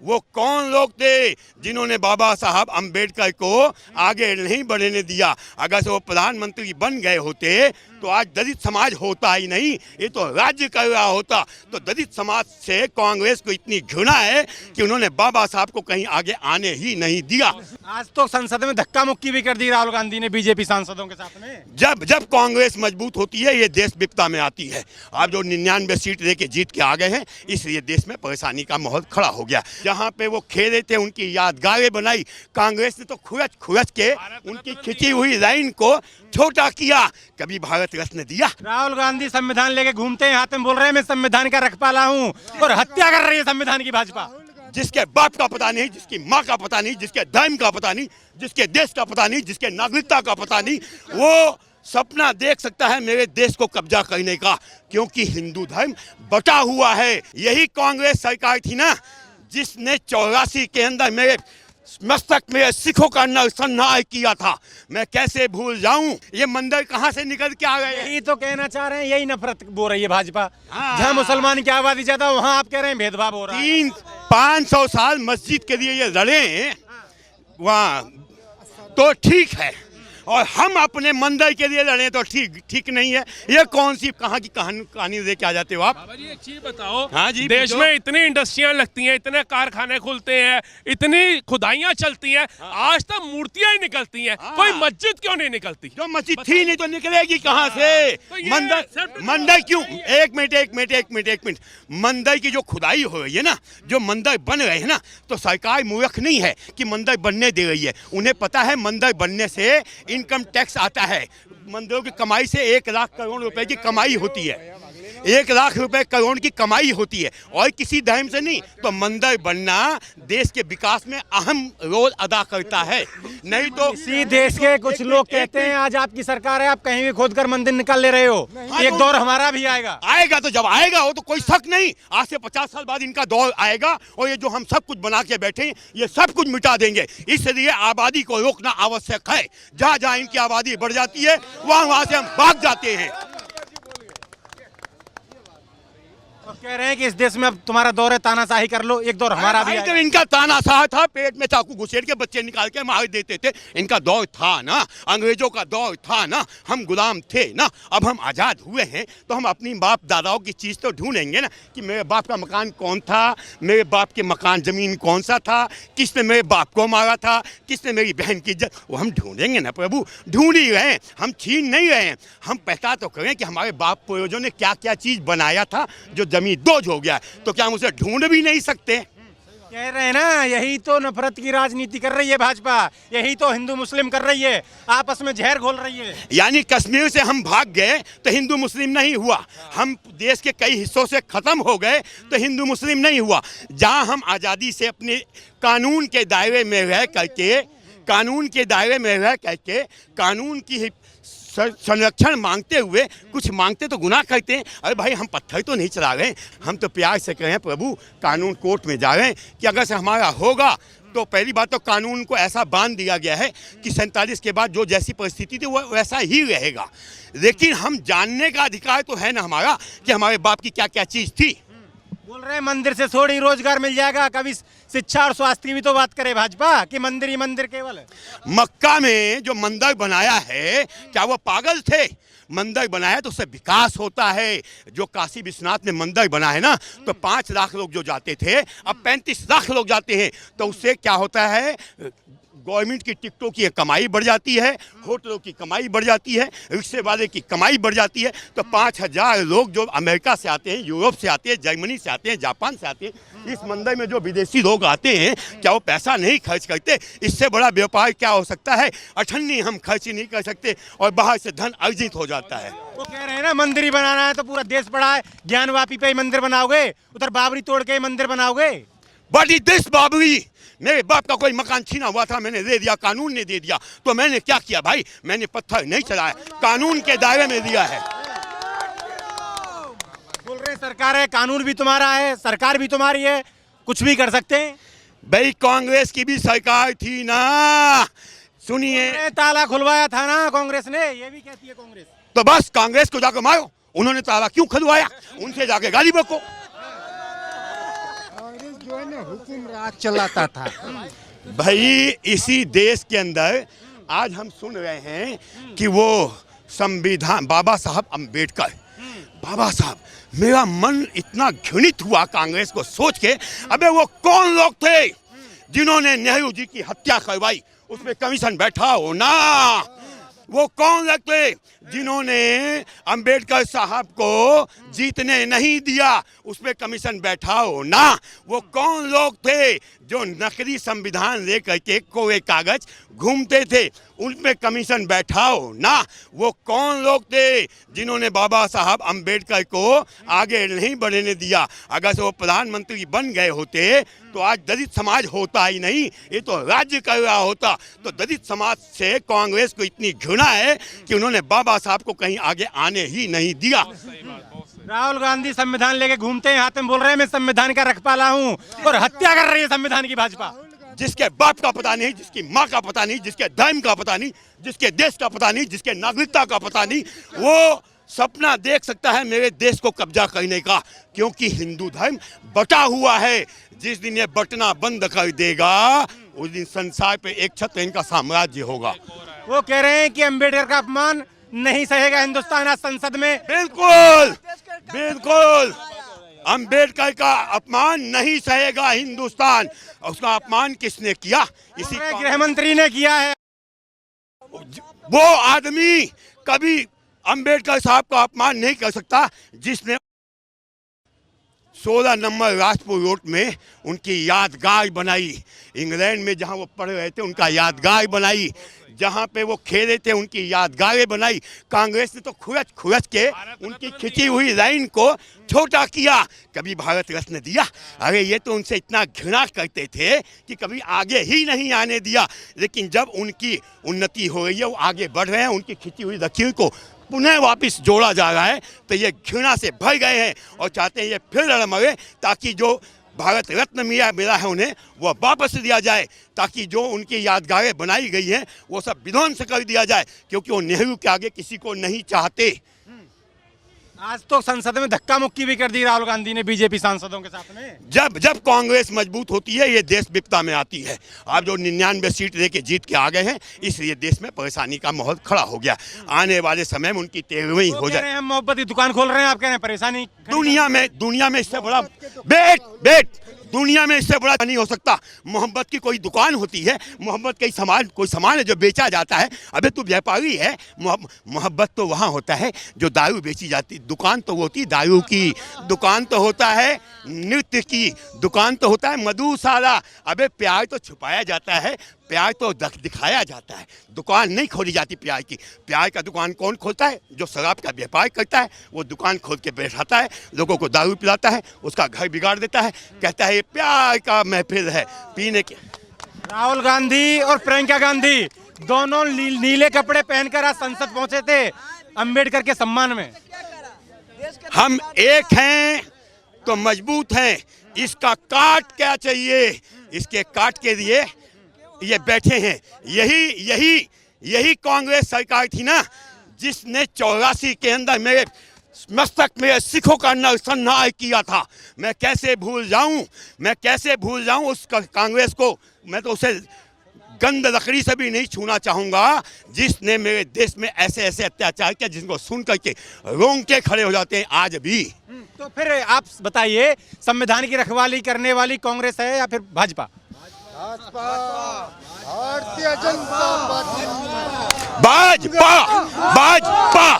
वो कौन लोग थे जिन्होंने बाबा साहब अम्बेडकर को आगे नहीं बढ़ने दिया? अगर से वो प्रधानमंत्री बन गए होते तो आज दलित समाज होता ही नहीं, ये तो राज्य कर रहा होता। तो दलित समाज से कांग्रेस को इतनी घृणा है कि उन्होंने बाबा साहब को कहीं आगे आने ही नहीं दिया। आज तो संसद में धक्का मुक्की भी कर दी राहुल गांधी ने बीजेपी सांसदों के साथ में। जब जब कांग्रेस मजबूत होती है ये देश विपदा में आती है। आप जो 99 सीट लेके जीत के आ गए हैं, इसलिए देश में परेशानी का माहौल खड़ा हो गया। जहाँ पे वो खेले थे उनकी यादगारें बनाई, कांग्रेस ने तो खुरच खुरच के उनकी खिंची हुई लाइन को छोटा किया, कभी भारत रत्न दिया। राहुल गांधी संविधान लेके घूमते हैं, हाथ में बोल रहे हैं मैं संविधान का रखवाला हूँ, और हत्या कर रही है संविधान की भाजपा। जिसके बाप का पता नहीं, जिसकी माँ का पता नहीं, जिसके धर्म का पता नहीं, जिसके देश का पता नहीं, जिसके नागरिकता का पता नहीं, वो सपना देख सकता है मेरे देश को कब्जा करने का, क्योंकि हिंदू धर्म बटा हुआ है। यही कांग्रेस सरकार थी ना जिसने 84 के अंदर मेरे मस्तक में सिखों का नरसंहार किया था। मैं कैसे भूल जाऊं? ये मंदिर कहां से निकल के आ गए? यही तो कहना चाह रहे हैं, यही नफरत बोल रही है भाजपा। हाँ। जहां मुसलमान की आबादी ज्यादा वहां आप कह रहे हैं भेदभाव हो रहा है। 500 साल मस्जिद के लिए ये लड़े वहाँ तो ठीक है, और हम अपने मंदिर के लिए लड़े तो ठीक नहीं है। ये कौन सी कहाँ की कहानी लेके आ जाते हो आप? बाबा जी एक चीज बताओ। हाँ जी, देश में इतनी इंडस्ट्रियां लगती हैं, इतने कारखाने खुलते हैं, इतनी खुदाइयां चलती हैं, आज तक मूर्तियां ही निकलती हैं। कोई मस्जिद क्यों नहीं निकलती? जो मस्जिद थी नहीं तो निकलेगी कहाँ से? तो मंदिर क्यों? एक मिनट। मंदिर की जो खुदाई हो रही है ना, जो मंदिर बन रहे हैं ना, तो सरकार मूर्ख नहीं है कि मंदिर बनने दे रही है। उन्हें पता है मंदिर बनने से इनकम टैक्स आता है। मंदिरों की कमाई से 1 लाख करोड़ रुपए की कमाई होती है, 1 लाख रुपए करोड़ की कमाई होती है, और किसी धर्म से नहीं। तो मंदिर बनना देश के विकास में अहम रोल अदा करता है। नहीं तो इसी देश के कुछ लोग कहते हैं आज आपकी सरकार है, आप कहीं भी खोदकर मंदिर निकाल ले रहे हो, एक दौर हमारा भी आएगा। तो जब आएगा वो तो कोई शक नहीं, आज से 50 साल बाद इनका दौर आएगा, और ये जो हम सब कुछ बना के बैठे हैं ये सब कुछ मिटा देंगे। इसलिए आबादी को रोकना आवश्यक है। जहाँ जहाँ इनकी आबादी बढ़ जाती है वहाँ से हम भाग जाते हैं। और कह रहे हैं कि इस देश में अब तुम्हारा दौर है, तानाशाही कर लो, एक दौर हमारा भी आएगा। इनका तानाशाह था, पेट में चाकू घुसेड़ के बच्चे निकाल के मार देते थे। इनका दौर था ना, अंग्रेजों का दौर था ना, हम गुलाम थे ना। अब हम आज़ाद हुए हैं तो हम अपनी बाप दादाओं की चीज़ तो ढूंढेंगे ना, कि मेरे बाप का मकान कौन था, मेरे बाप के मकान ज़मीन कौन सा था, किसने मेरे बाप को मारा था, किसने मेरी बहन की इज्जत, वो हम ढूंढेंगे ना प्रभु। ढूंढ ही रहे हैं, हम छीन नहीं रहे हैं। हम पता तो करें कि हमारे बाप पूर्वजों ने क्या क्या चीज़ बनाया था जो जमीन दोज हो गया, तो क्या हम उसे ढूंढ भी नहीं सकते? कह रहे हैं ना, यही तो नफरत की राजनीति कर रही है भाजपा, यही तो हिंदू मुस्लिम कर रही है, आपस में जहर घोल रही है। यानी कश्मीर से हम भाग गए तो हिंदू मुस्लिम नहीं हुआ, हम देश के कई हिस्सों से खत्म हो गए तो हिंदू मुस्लिम नहीं हुआ। जहां हम आज़ादी से अपने कानून के दायरे में रह करके कानून की संरक्षण मांगते हुए कुछ मांगते तो गुनाह करते हैं। अरे भाई, हम पत्थर तो नहीं चला रहे, हम तो प्यार से कह रहे हैं प्रभु, कानून कोर्ट में जा रहे हैं कि अगर से हमारा होगा तो पहली बात तो कानून को ऐसा बांध दिया गया है कि 47 के बाद जो जैसी परिस्थिति थी वो वैसा ही रहेगा। लेकिन हम जानने का अधिकार तो है ना हमारा कि हमारे बाप की क्या क्या चीज़ थी। बोल रहे हैं मंदिर से थोड़ी रोजगार मिल जाएगा, कभी शिक्षा और स्वास्थ्य की भी तो बात करे भाजपा कि मंदिर ही मंदिर केवल है। मक्का में जो मंदिर बनाया है, क्या वो पागल थे? मंदिर बनाया तो उससे विकास होता है। जो काशी विश्वनाथ में मंदिर बना है ना, तो 5 लाख लोग जो जाते थे अब 35 लाख लोग जाते हैं। तो उससे क्या होता है? गवर्नमेंट की टिकटों की कमाई बढ़ जाती है, होटलों की कमाई बढ़ जाती है, रिक्शे वाले की कमाई बढ़ जाती है। तो 5000 लोग जो अमेरिका से आते हैं, यूरोप से आते हैं, जर्मनी से आते हैं, जापान से आते हैं, इस मंदिर में जो विदेशी लोग आते हैं, क्या वो पैसा नहीं खर्च करते? इससे बड़ा व्यापार क्या हो सकता है? अठन्नी हम खर्च नहीं कर सकते और बाहर से धन अर्जित हो जाता है। वो कह रहे हैं ना, मंदिर ही बनाना है तो पूरा देश बड़ा है, ज्ञानवापी पे ही मंदिर बनाओगे, उधर बाबरी तोड़ के मंदिर बनाओगे। But is this Babri? मेरे बाप का कोई मकान छीना हुआ था, मैंने दे दिया, कानून ने दे दिया, तो मैंने क्या किया भाई? मैंने पत्थर नहीं चलाया, कानून के दायरे में दिया है। बोल रहे सरकार है, कानून भी तुम्हारा है, सरकार भी तुम्हारी है, कुछ भी कर सकते हैं। भाई कांग्रेस की भी सरकार थी ना, सुनिए। ताला खुलवाया था ना कांग्रेस ने, ये भी कहती है कांग्रेस। तो बस कांग्रेस को जाकर मारो, उन्होंने ताला क्यों खुलवाया? उनसे जाके गाली बको। जो है ना हुकुम राज चलाता था। भाई इसी देश के अंदर आज हम सुन रहे हैं कि वो संविधान बाबा साहब अम्बेडकर, बाबा साहब, मेरा मन इतना घृणित हुआ कांग्रेस को सोच के। अबे वो कौन लोग थे जिन्होंने नेहरू जी की हत्या करवाई, उसमें कमीशन बैठा हो ना? वो कौन लोग थे जिन्होंने अंबेडकर साहब को जीतने नहीं दिया, उसमें कमीशन बैठा हो ना? वो कौन लोग थे जो नकली संविधान लेकर के कोरे कागज घूमते थे, उनमें कमीशन बैठा हो ना? वो कौन लोग थे जिन्होंने बाबा साहब अंबेडकर को आगे नहीं बढ़ने दिया? अगर से वो प्रधानमंत्री बन गए होते तो आज दलित समाज होता ही नहीं, ये तो राज्य कर रहा होता। तो दलित समाज से कांग्रेस को इतनी घृणा है कि उन्होंने बाबा साहब को कहीं आगे आने ही नहीं दिया। राहुल गांधी संविधान लेके घूमते हैं, हाथ में बोल रहे हैं मैं संविधान का रखवाला हूँ, और हत्या कर रही है संविधान की भाजपा। जिसके बाप का पता नहीं, जिसकी माँ का पता नहीं, जिसके धर्म का पता नहीं, जिसके देश का पता नहीं, जिसके नागरिकता का पता नहीं, वो सपना देख सकता है मेरे देश को कब्जा करने का, क्योंकि हिंदू धर्म बटा हुआ है। जिस दिन ये बटना बंद कर देगा उस दिन संसार पे एक छत्र इनका साम्राज्य होगा। वो कह रहे हैं कि अंबेडकर का अपमान नहीं सहेगा हिंदुस्तान आज संसद में। बिल्कुल बिल्कुल, अंबेडकर का अपमान नहीं सहेगा हिंदुस्तान। उसका अपमान किसने किया? इसी गृह मंत्री ने किया है। वो आदमी कभी अंबेडकर साहब का अपमान नहीं कर सकता जिसने 16 नंबर राजपुर रोड में उनकी यादगार बनाई, इंग्लैंड में जहां वो पढ़ रहे थे उनका यादगार बनाई, जहां पे वो खेले थे उनकी यादगारें बनाई। कांग्रेस ने तो खुरच खुरच के उनकी खिंची हुई लाइन को छोटा किया। कभी भारत रत्न दिया? अरे ये तो उनसे इतना घृणा करते थे कि कभी आगे ही नहीं आने दिया। लेकिन जब उनकी उन्नति हो रही है, वो आगे बढ़ रहे हैं, उनकी खिंची हुई लकीर को पुनः वापस जोड़ा जा रहा है, तो ये घृणा से भर गए हैं और चाहते हैं ये फिर लड़ मरे, ताकि जो भारत रत्न मिला है उन्हें वो वापस दिया जाए, ताकि जो उनकी यादगारें बनाई गई हैं वो सब विध्वंस कर दिया जाए, क्योंकि वो नेहरू के आगे किसी को नहीं चाहते। आज तो संसद में धक्का मुक्की भी कर दी राहुल गांधी ने बीजेपी सांसदों के साथ में। जब जब कांग्रेस मजबूत होती है ये देश विपदा में आती है। आप जो 99 सीट लेके जीत के आ गए हैं, इसलिए देश में परेशानी का माहौल खड़ा हो गया। आने वाले समय में उनकी तेरहवीं हो जाए। हम मोहब्बत की दुकान खोल रहे हैं, आप कह रहे हैं परेशानी। दुनिया में इससे बड़ा बेट दुनिया में इससे बड़ा नहीं हो सकता। मोहब्बत की कोई दुकान होती है, मोहब्बत कोई सामान है जो बेचा जाता है। अबे तू व्यापारी है, मोहब्बत तो वहाँ होता है जो दारू बेची जाती। दुकान तो होती दारू की, दुकान तो होता है नृत्य की, दुकान तो होता है मधुशाला। अबे प्यार तो छुपाया जाता है, प्यार तो दिखाया जाता है, दुकान नहीं खोली जाती प्यार की। प्यार का दुकान कौन खोलता है? जो शराब का व्यापार करता है, वो दुकान खोल के बैठाता है, लोगों को दारू पिलाता है, उसका घर बिगाड़ देता है, कहता है ये प्यार का महफिल है पीने के। राहुल गांधी और प्रियंका गांधी दोनों नीले कपड़े पहनकर आज संसद पहुंचे थे अंबेडकर के सम्मान में। हम एक हैं तो मजबूत हैं, इसका काट क्या चाहिए? इसके काट के लिए ये बैठे हैं। यही कांग्रेस सरकार थी ना जिसने 84 के अंदर मेरे मस्तक में सिखों का नरसंहार किया था। मैं कैसे भूल जाऊं उस कांग्रेस को। मैं तो उसे गंद लकड़ी से भी नहीं छूना चाहूंगा जिसने मेरे देश में ऐसे ऐसे अत्याचार किया जिनको सुन करके रोंगटे खड़े हो जाते हैं आज भी। तो फिर आप बताइए, संविधान की रखवाली करने वाली कांग्रेस है या फिर भाजपा? भारतीय जनता पार्टी। भाजपा।